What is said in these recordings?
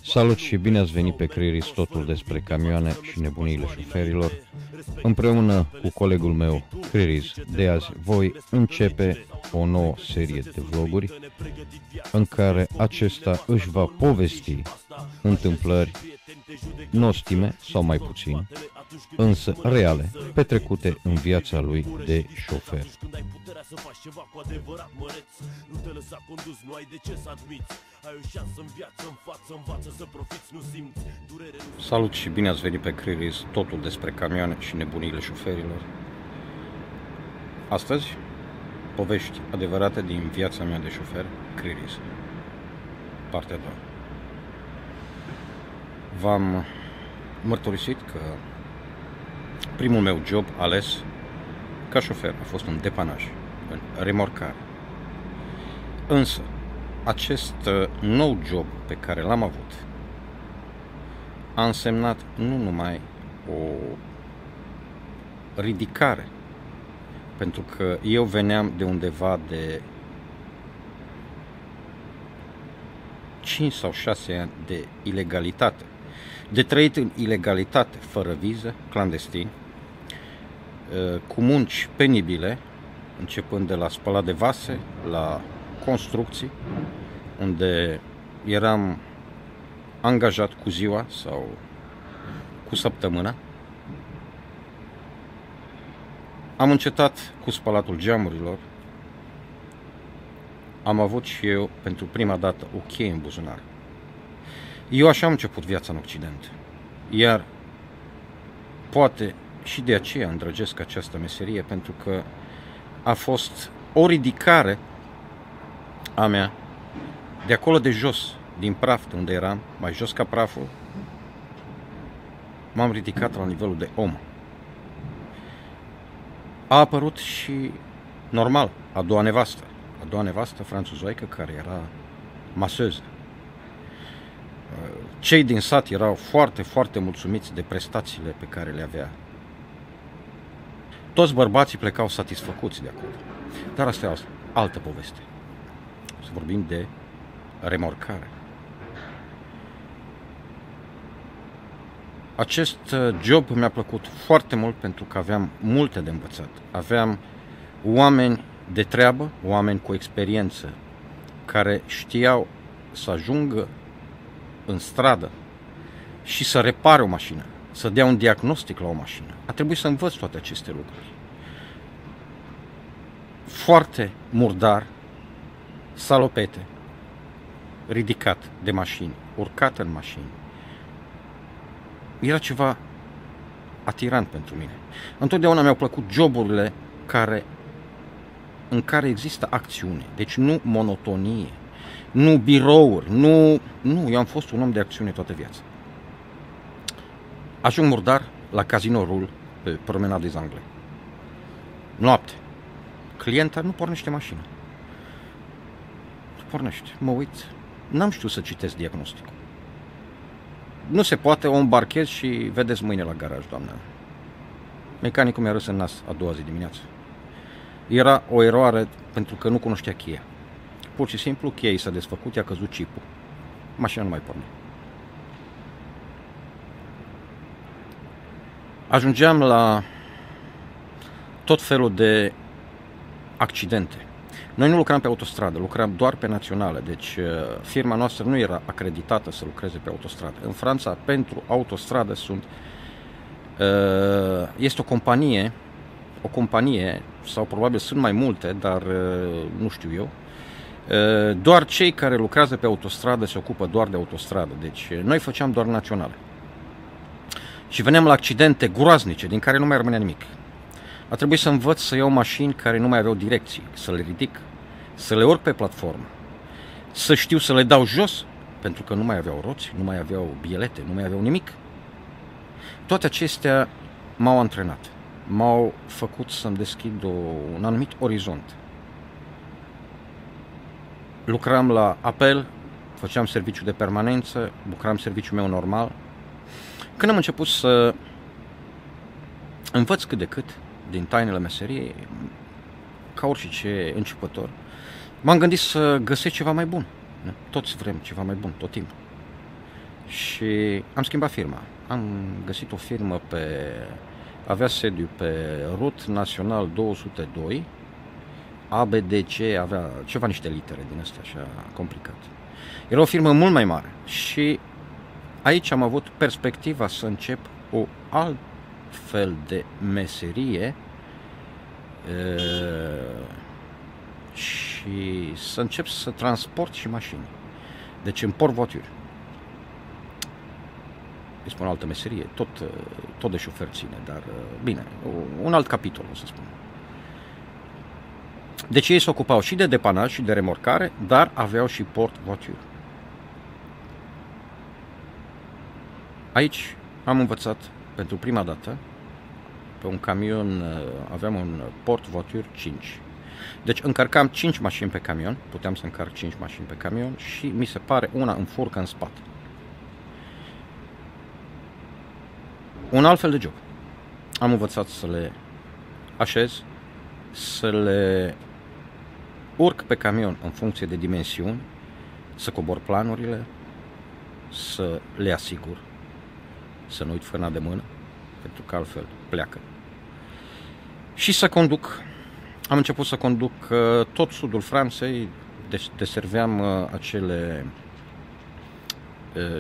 Salut și bine ați venit pe Criris, totul despre camioane și nebuniile șoferilor. Împreună cu colegul meu, Criris, de azi voi începe o nouă serie de vloguri în care acesta își va povesti întâmplări nostime sau mai puțin, însă reale, petrecute în viața lui de șofer. Salut și bine ați venit pe Criris, totul despre camioane și nebuniile șoferilor. Astăzi, povești adevărate din viața mea de șofer, Criris, partea 2. V-am mărturisit că primul meu job ales ca șofer a fost un depanaj, în remorcare. Însă, acest nou job pe care l-am avut a însemnat nu numai o ridicare, pentru că eu veneam de undeva de 5 sau 6 ani de ilegalitate, de trăit în ilegalitate, fără viză, clandestin, cu munci penibile, începând de la spălat de vase, la construcții, unde eram angajat cu ziua sau cu săptămâna. Am încetat cu spălatul geamurilor. Am avut și eu pentru prima dată o cheie în buzunar. Eu așa am început viața în Occident. Iar poate și de aceea îndrăgesc această meserie, pentru că a fost o ridicare a mea de acolo de jos, din praf, de unde eram, mai jos ca praful, m-am ridicat la nivelul de om. A apărut și, normal, a doua nevastă franțuzoică, care era maseză. Cei din sat erau foarte, foarte mulțumiți de prestațiile pe care le avea. Toți bărbații plecau satisfăcuți de acolo. Dar asta e o altă poveste. Să vorbim de remorcare. Acest job mi-a plăcut foarte mult pentru că aveam multe de învățat. Aveam oameni de treabă, oameni cu experiență, care știau să ajungă în stradă și să repare o mașină, să dea un diagnostic la o mașină. A trebuit să învăț toate aceste lucruri. Foarte murdar, salopete, ridicat de mașini, urcat în mașini. Era ceva atirant pentru mine. Întotdeauna mi-au plăcut joburile în care există acțiune, deci nu monotonie, nu birouri, nu, eu am fost un om de acțiune toată viața. Ajung murdar la Casino Rul pe Promenade des Anglais. Noapte. Clienta nu pornește mașina. Nu pornește. Mă uit. N-am știut să citesc diagnosticul. Nu se poate, o îmbarchez și vedeți mâine la garaj, doamnă. Mecanicul mi-a râs în nas a doua zi dimineață. Era o eroare pentru că nu cunoștea cheia. Pur și simplu, cheia i s-a desfăcut, i-a căzut chipul. Mașina nu mai porne. Ajungeam la tot felul de accidente. Noi nu lucram pe autostradă, lucram doar pe naționale, deci firma noastră nu era acreditată să lucreze pe autostradă. În Franța, pentru autostradă este o companie, sau probabil sunt mai multe, dar nu știu eu. Doar cei care lucrează pe autostradă se ocupă doar de autostradă, deci noi făceam doar naționale. Și veneam la accidente groaznice, din care nu mai rămânea nimic. A trebuit să învăț să iau mașini care nu mai aveau direcții, să le ridic, să le urc pe platformă, să știu să le dau jos, pentru că nu mai aveau roți, nu mai aveau bielete, nu mai aveau nimic. Toate acestea m-au antrenat, m-au făcut să-mi deschid un anumit orizont. Lucram la apel, făceam serviciu de permanență, lucram serviciul meu normal. Când am început să învăț cât de cât din tainele meseriei, ca orice începător, m-am gândit să găsesc ceva mai bun. Toți vrem ceva mai bun, tot timpul. și am schimbat firma. Am găsit o firmă avea sediu pe Rut Național 202, ABDC, avea ceva niște litere din astea așa complicat. Era o firmă mult mai mare și aici am avut perspectiva să încep o altfel de meserie și să încep să transport și mașini. Deci împort voituri. Este o altă meserie, tot de șofer ține, dar bine, un alt capitol, o să spun. Deci ei se ocupau și de depanaj și de remorcare, dar aveau și port voituri. Aici am învățat pentru prima dată, pe un camion, aveam un port voituri 5. Deci încărcam 5 mașini pe camion, puteam să încarc 5 mașini pe camion și mi se pare una în furcă în spate. Un alt fel de job. Am învățat să le așez, să le urc pe camion în funcție de dimensiuni, să cobor planurile, să le asigur, să nu uit frâna de mână, pentru că altfel pleacă. Și să conduc. Am început să conduc tot sudul Franței, deserveam acele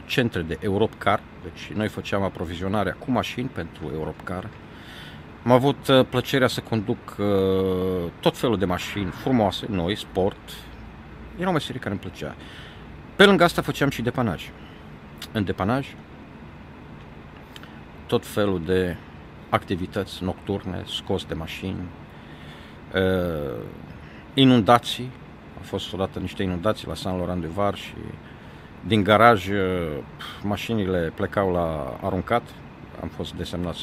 centre de Europcar, deci noi făceam aprovizionarea cu mașini pentru Europcar. Am avut plăcerea să conduc tot felul de mașini frumoase, noi, sport. Era o meserie care îmi plăcea. Pe lângă asta făceam și depanaj. În depanaj, tot felul de activități nocturne, scos de mașini, inundații. Au fost odată niște inundații la Saint-Laurent-du-Var și din garaj mașinile plecau la aruncat. Am fost desemnat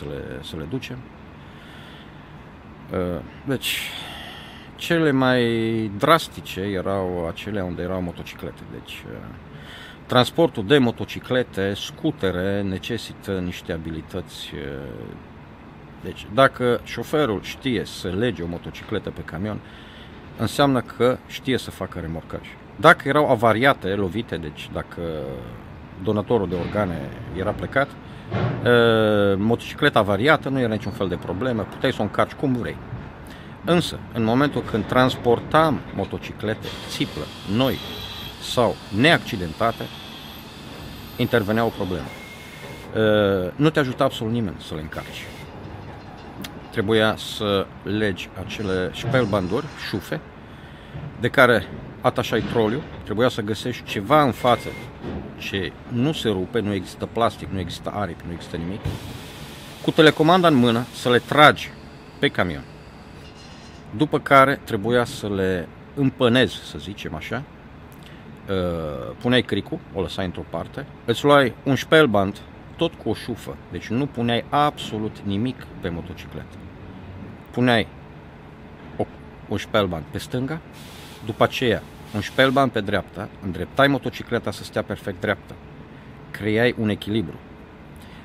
să le ducem. Deci, cele mai drastice erau acele unde erau motociclete. Deci, transportul de motociclete, scutere, necesită niște abilități. Deci, dacă șoferul știe să lege o motocicletă pe camion, înseamnă că știe să facă remorcaj. Dacă erau avariate, lovite, deci dacă donatorul de organe era plecat, motocicleta avariată nu era niciun fel de problemă, puteai să o încarci cum vrei. Însă, în momentul când transportam motociclete, țiplă, noi sau neaccidentate, intervenea o problemă. Nu te ajuta absolut nimeni să le încarci. Trebuia să legi acele șpelbanduri, șufe, de care atașai troliu, trebuia să găsești ceva în față ce nu se rupe, nu există plastic, nu există aripi, nu există nimic, cu telecomanda în mână să le tragi pe camion. După care trebuia să le împănezi, să zicem așa, puneai cricul, o lăsai într-o parte, îți luai un șpelband, tot cu o șufă, deci nu puneai absolut nimic pe motocicletă. Puneai un șpelband pe stânga, după aceea un șpelband pe dreapta, îndreptai motocicleta să stea perfect dreaptă, creai un echilibru.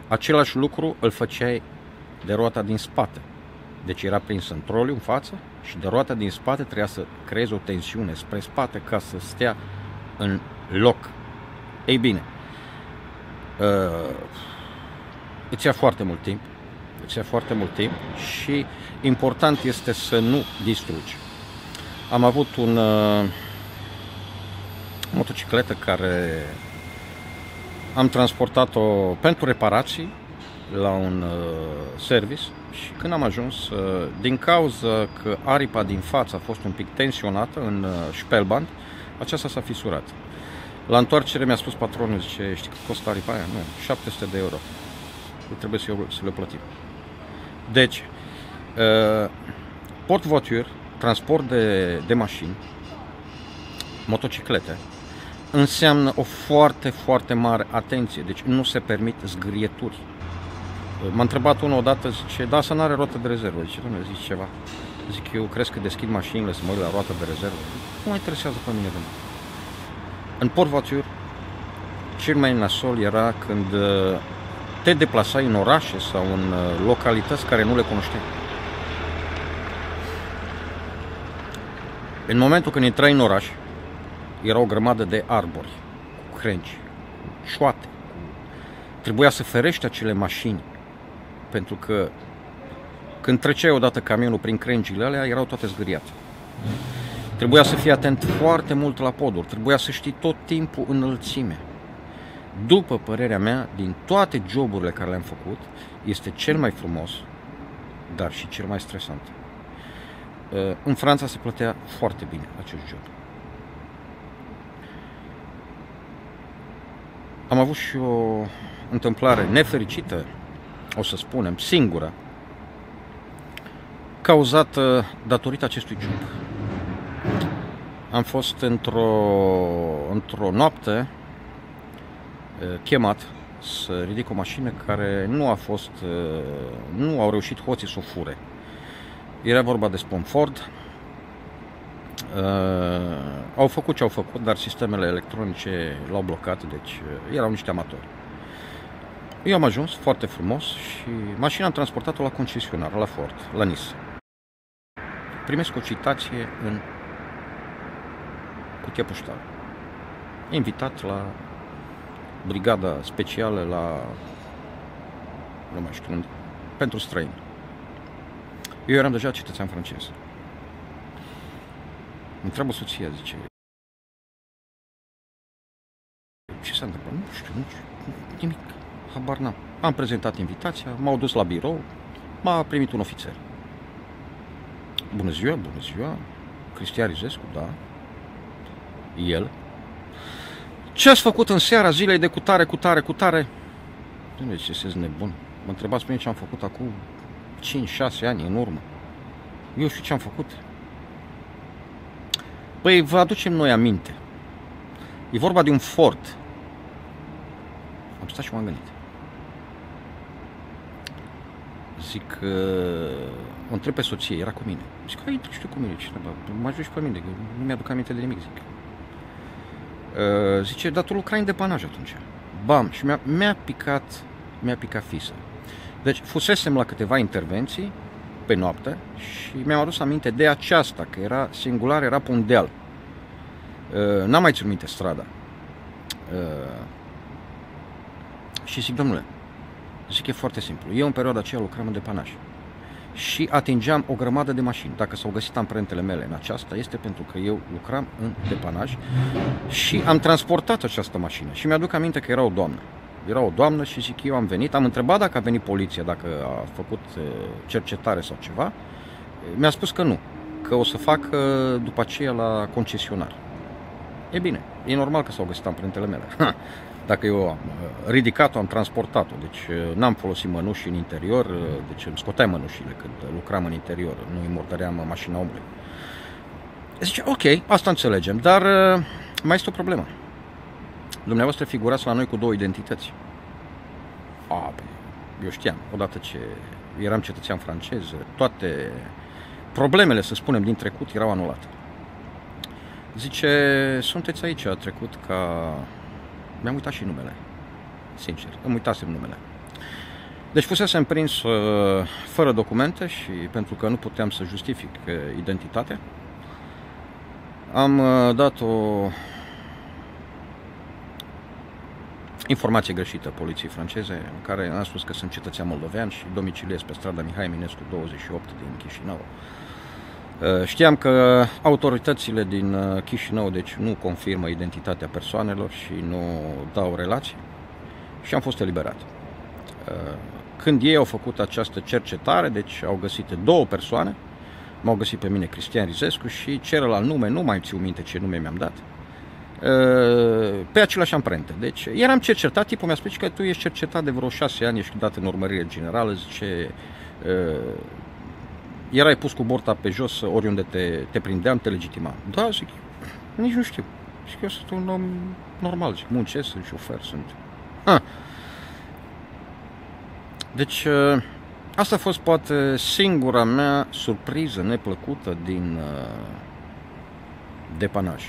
Același lucru îl făceai de roata din spate, deci era prins în troliu în față și de roata din spate trebuia să creezi o tensiune spre spate ca să stea în loc. Ei bine, îți ia foarte mult timp, și important este să nu distrugi. Am avut motocicletă care am transportat-o pentru reparații la un service și când am ajuns, din cauza că aripa din față a fost un pic tensionată în șpelband, aceasta s-a fisurat. La întoarcere mi-a spus patronul, zice, știi cât costă aripa aia? Nu, 700 de euro. Trebuie să le plătim. Deci, port voiture, transport de mașini, motociclete, înseamnă o foarte, foarte mare atenție. Deci nu se permit zgârieturi. M-a întrebat unul odată, zice, da, să n-are roată de rezervă. Zice, dom'le, zici ceva. Zic, eu crezi că deschid mașinile să mă uit la roată de rezervă? Nu mă interesează pe mine, domnule. În port voiture, cel mai nasol era când te deplasai în orașe sau în localități care nu le cunoșteai. În momentul când intrai în oraș, era o grămadă de arbori, cu crengi, cu șoate, cu Trebuia să ferești acele mașini, pentru că când treceai odată camionul prin crengile alea, erau toate zgâriate. Trebuia să fii atent foarte mult la poduri, trebuia să știi tot timpul înălțime. După părerea mea, din toate joburile care le-am făcut, este cel mai frumos, dar și cel mai stresant. În Franța se plătea foarte bine acest job. Am avut și o întâmplare nefericită, o să spunem, singură, cauzată datorită acestui job. Am fost într-o noapte chemat să ridic o mașină care nu au reușit hoții să o fure. Era vorba de Spon Ford. Au făcut ce au făcut, dar sistemele electronice l-au blocat, deci erau niște amatori. Eu am ajuns foarte frumos și mașina am transportat-o la concesionar, la Ford, la Nice. Primesc o citație în cutia poștală. Invitat la brigada specială nu mai știu unde, pentru străini. Eu eram deja cetățean francez. Îmi întreabă soția, zice, ce s-a întâmplat? Nu știu, nimic, habar n-am. Am prezentat invitația, m-au dus la birou, m-a primit un ofițer. Bună ziua, Cristian Rizescu, da. El. Ce ați făcut în seara zilei de cutare? Deci, ce sunt nebun. Mă întrebați pe mine ce am făcut acum 5-6 ani în urmă. Eu știu ce am făcut. Păi, vă aducem noi aminte. E vorba de un Ford. Am stat și m-am gândit. Zic, o întreb pe soție, era cu mine. Zic, ai, știu cu mine, ce mă ajungi pe mine, că nu mi-aduc aminte de nimic, zic. Zice, dar tu lucrai în depanaj atunci. Bam, și mi-a picat fisa. Deci fusesem la câteva intervenții pe noapte și mi-am adus aminte de aceasta, că era singular, era pe un deal. N-am mai ținut minte strada. Și zic, domnule, zic, e foarte simplu. Eu în perioada aceea lucram în depanaj și atingeam o grămadă de mașini. Dacă s-au găsit amprentele mele în aceasta, este pentru că eu lucram în depanaj și am transportat această mașină. Și mi-aduc aminte că era o doamnă. Era o doamnă și zic, eu am venit, am întrebat dacă a venit poliția, dacă a făcut cercetare sau ceva. Mi-a spus că nu, că o să fac după aceea la concesionar. E bine, e normal că s-au găsit amprentele mele. Dacă eu am ridicat-o, am transportat-o, deci n-am folosit mănuși în interior, deci îmi scoteam mănușile când lucram în interior, nu îi murdăream mașina omului. Zice, ok, asta înțelegem, dar mai este o problemă. Dumneavoastră figurați la noi cu 2 identități. Eu știam, odată ce eram cetățean francez, toate problemele, să spunem, din trecut erau anulate. Zice, sunteți aici, a trecut ca... Mi-am uitat și numele, sincer, îmi uitasem numele. Deci fusesem prins fără documente și pentru că nu puteam să justific identitatea, am dat o informație greșită poliției franceze, în care am spus că sunt cetățean moldovean și domiciliez pe strada Mihai Eminescu 28 din Chișinău. Știam că autoritățile din Chișinău deci nu confirmă identitatea persoanelor și nu dau relații și am fost eliberat. Când ei au făcut această cercetare, deci au găsit 2 persoane, m-au găsit pe mine Cristian Rizescu și celălalt nume, nu mai țiu minte ce nume mi-am dat, pe aceleași amprente. Deci eram cercetat, tipul mi-a spus că tu ești cercetat de vreo 6 ani, ești dat în urmărire generală, zice... Erai pus cu borta pe jos, oriunde te prindeam, te legitimam. Da, zic, nici nu știu. Zic, eu sunt un om normal, zic, muncesc, sunt șofer, sunt... Deci, asta a fost poate singura mea surpriză neplăcută din depanaj.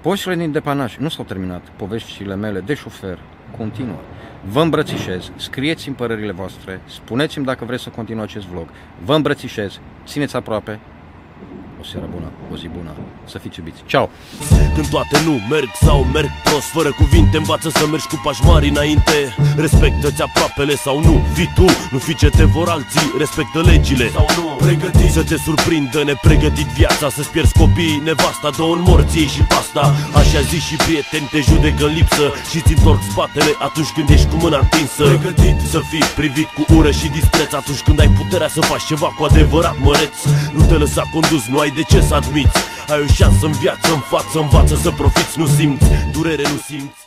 Poveștile din depanaj nu s-au terminat, poveștile mele de șofer continuă. Vă îmbrățișez, scrieți-mi părerile voastre, spuneți-mi dacă vreți să continui acest vlog. Vă îmbrățișez, țineți aproape, O seară bună, o zi bună, să fiți iubiți. Ciao! Când toate nu merg sau merg prost, fără cuvinte, învață să mergi cu pași mari înainte. Respectă-ți aproapele sau nu, fii tu, nu fi ce te vor alții, respectă legile sau nu. Pregătit să te surprindă nepregătit viața, să-ți pierzi copiii, nevasta, două în morții și pasta. Așa zi și prieteni te judecă în lipsă și-ți întorc spatele atunci când ești cu mâna întinsă. Pregătit să fii privit cu ură și dispreț atunci când ai puterea să faci ceva cu adevărat măreț. Nu te lăsa condus, nu ai de ce să admiți. Ai o șansă în viață, în față, învață să profiți. Nu simți, durere nu simți.